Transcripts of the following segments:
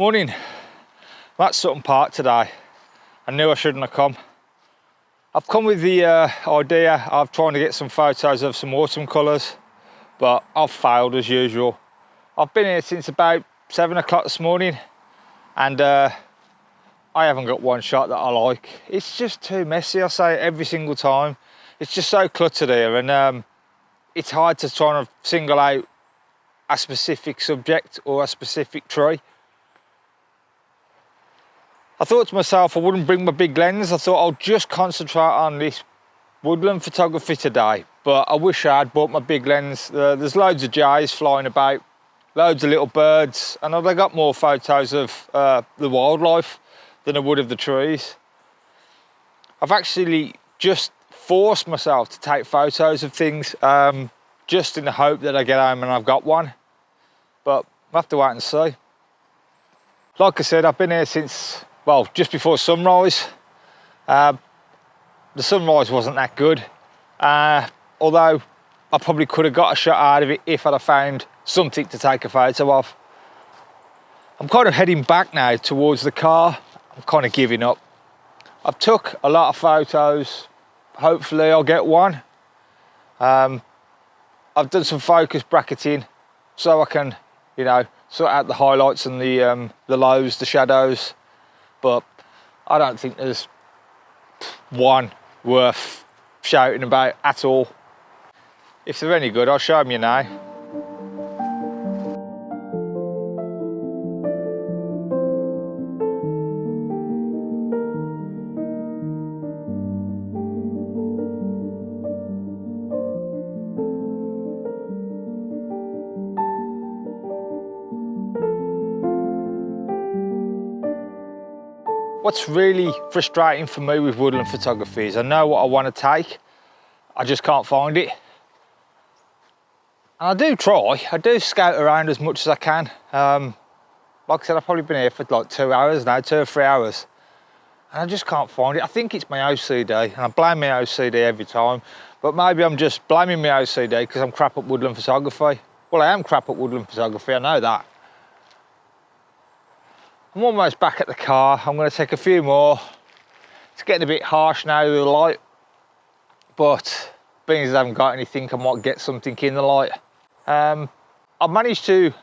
Morning. I'm at Sutton Park today. I knew I shouldn't have come. I've come with the idea of trying to get some photos of some autumn colours, but I've failed as usual. I've been here since about 7 o'clock this morning and I haven't got one shot that I like. It's just too messy, I say it every single time. It's just so cluttered here, and it's hard to try and single out a specific subject or a specific tree. I thought to myself I wouldn't bring my big lens. I thought I'll just concentrate on this woodland photography today, but I wish I had bought my big lens. There's loads of jays flying about, loads of little birds, and I've got more photos of the wildlife than I would of the trees. I've actually just forced myself to take photos of things just in the hope that I get home and I've got one, but I'll have to wait and see. Like I said, I've been here since, well, just before sunrise. The sunrise wasn't that good, although I probably could have got a shot out of it if I'd have found something to take a photo of. I'm kind of heading back now towards the car. I'm kind of giving up. I've took a lot of photos. Hopefully I'll get one. I've done some focus bracketing so I can, you know, sort out the highlights and the lows, the shadows. But I don't think there's one worth shouting about at all. If they're any good, I'll show them you now. What's really frustrating for me with woodland photography is I know what I want to take, I just can't find it. And I do try, I do scout around as much as I can. Like I said, I've probably been here for like 2 hours now, 2 or 3 hours, and I just can't find it. I think it's my OCD, and I blame my OCD every time, but maybe I'm just blaming my OCD because I'm crap at woodland photography. Well, I am crap at woodland photography, I know that. I'm almost back at the car. I'm going to take a few more. It's getting a bit harsh now with the light, but being as I haven't got anything, I might get something in the light. I've managed to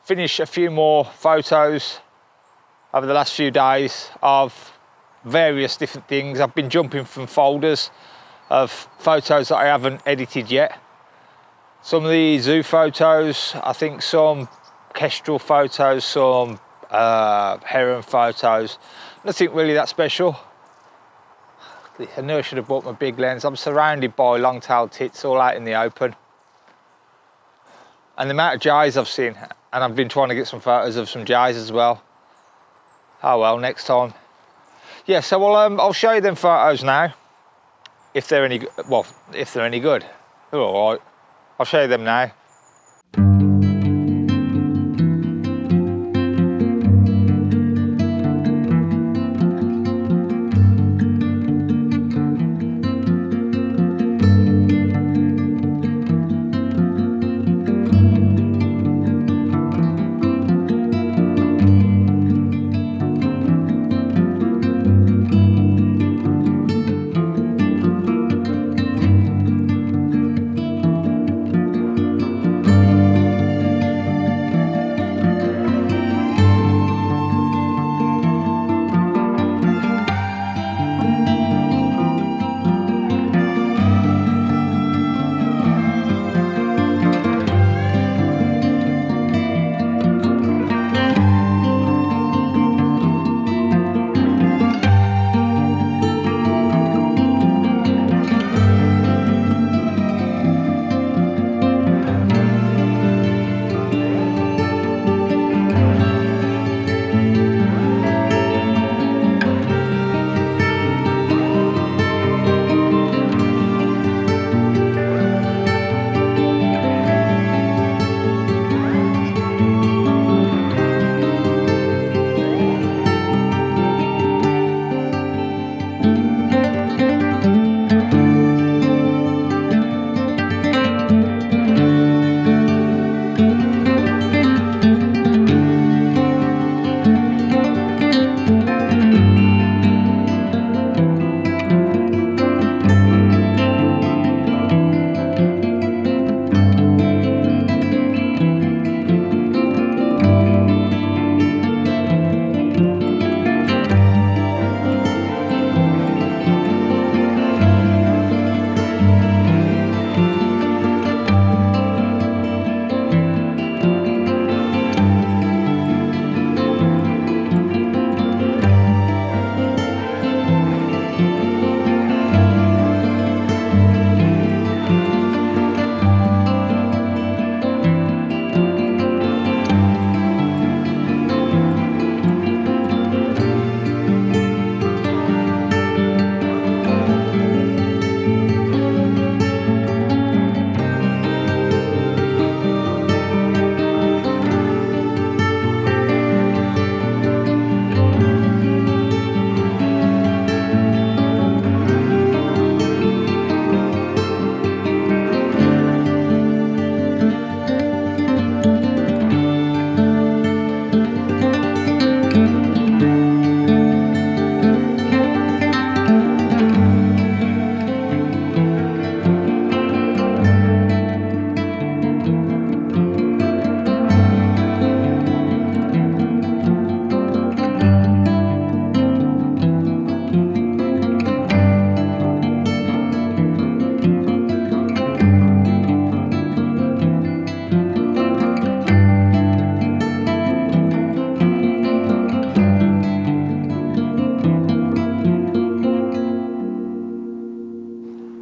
finish a few more photos over the last few days of various different things. I've been jumping from folders of photos that I haven't edited yet. Some of the zoo photos, I think some kestrel photos, some heron photos, nothing really that special. I knew I should have bought my big lens. I'm surrounded by long-tailed tits all out in the open, and the amount of jays I've seen, and I've been trying to get some photos of some jays as well. Oh well, next time. Yeah, so I'll show you them photos now, if they're any good. Well, if they're any good. They're all right. I'll show you them now.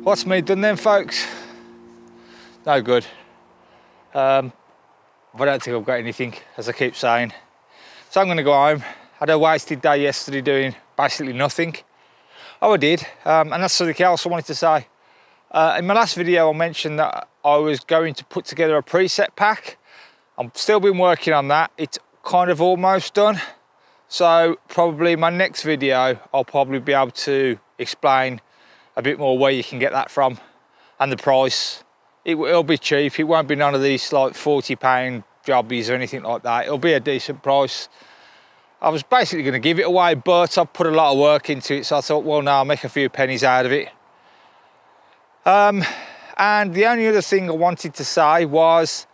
What's me done then, folks? No good. I don't think I've got anything, as I keep saying. So I'm going to go home. Had a wasted day yesterday doing basically nothing. Oh, I did, and that's something else I wanted to say. In my last video, I mentioned that I was going to put together a preset pack. I've still been working on that. It's kind of almost done. So probably my next video, I'll probably be able to explain a bit more where you can get that from and the price. It'll be cheap. It won't be none of these like £40 jobbies or anything like that. It'll be a decent price. I was basically going to give it away, but I've put a lot of work into it, so I thought, well, no, I'll make a few pennies out of it. And the only other thing I wanted to say was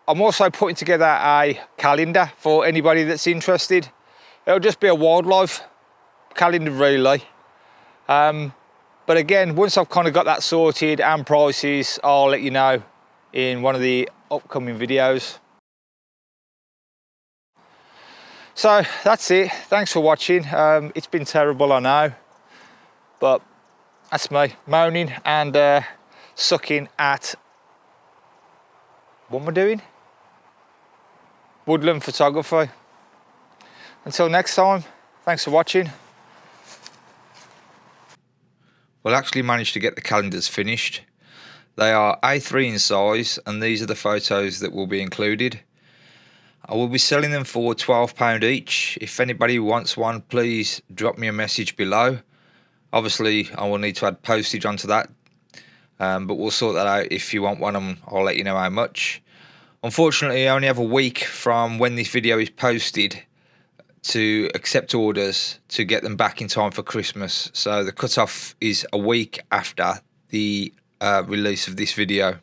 I'm also putting together a calendar for anybody that's interested. It'll just be a wildlife calendar, really. But again, once I've kind of got that sorted and prices, I'll let you know in one of the upcoming videos. So that's it. Thanks for watching. It's been terrible, I know, but that's me moaning and sucking at, what am I doing? Woodland photography. Until next time, thanks for watching. Well, I actually managed to get the calendars finished. They are A3 in size, and these are the photos that will be included. I will be selling them for £12 each. If anybody wants one, please drop me a message below. Obviously, I will need to add postage onto that, but we'll sort that out. If you want one, I'll let you know how much. Unfortunately, I only have a week from when this video is posted to accept orders to get them back in time for Christmas. So the cutoff is a week after the release of this video.